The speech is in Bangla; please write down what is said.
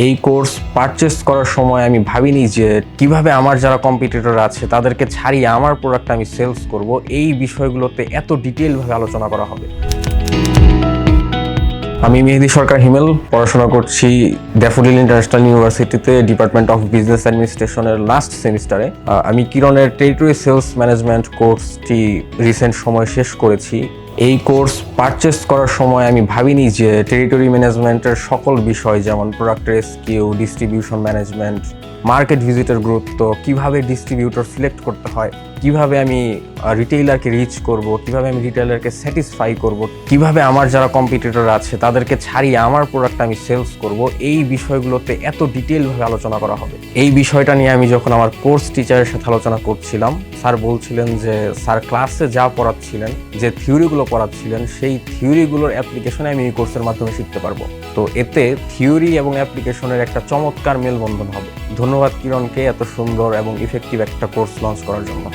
এই কোর্স পারচেস করার সময় আমি ভাবিনি যে কিভাবে আমার যারা কম্পিটিটর আছে তাদেরকে ছাড়িয়ে আমার প্রোডাক্ট আমি সেলস করব, এই বিষয়গুলোতে এত ডিটেইলভাবে আলোচনা করা হবে। আমি মেহেদী সরকার হিমেল, পড়াশোনা করছি ড্যাফোডিল ইন্টারন্যাশনাল ইউনিভার্সিটিতে, ডিপার্টমেন্ট অফ বিজনেস অ্যাডমিনিস্ট্রেশনের লাস্ট সেমিস্টারে। আমি কিরণের টেরিটরি সেলস ম্যানেজমেন্ট কোর্সটি রিসেন্ট সময় শেষ করেছি। এই কোর্স পারচেস করার সময় আমি ভাবিনি যে টেরিটরি ম্যানেজমেন্টের সকল বিষয়, যেমন product rescue, distribution management, market ভিজিটের গুরুত্ব, কিভাবে ডিস্ট্রিবিউটর সিলেক্ট করতে হয়, কিভাবে আমি রিটেইলারকে রিচ করব, কিভাবে আমি রিটেইলারকে স্যাটিসফাই করব, কিভাবে আমার যারা কম্পিটিটর আছে তাদেরকে ছাড়িয়ে আমার প্রোডাক্ট আমি সেলস করব, এই বিষয়গুলোতে এত ডিটেইলভাবে আলোচনা করা হবে। এই বিষয়টা নিয়ে আমি যখন আমার কোর্স টিচারের সাথে আলোচনা করছিলাম, স্যার বলছিলেন যে স্যার ক্লাসে যা পড়াচ্ছিলেন, যে থিওরিগুলো পড়াচ্ছিলেন, সেই থিওরিগুলোর অ্যাপ্লিকেশনে আমি এই কোর্সের মাধ্যমে শিখতে পারবো। তো এতে থিওরি এবং অ্যাপ্লিকেশনের একটা চমৎকার মেলবন্ধন হবে। ধন্যবাদ কিরণকে এত সুন্দর এবং ইফেক্টিভ একটা কোর্স লঞ্চ করার জন্য।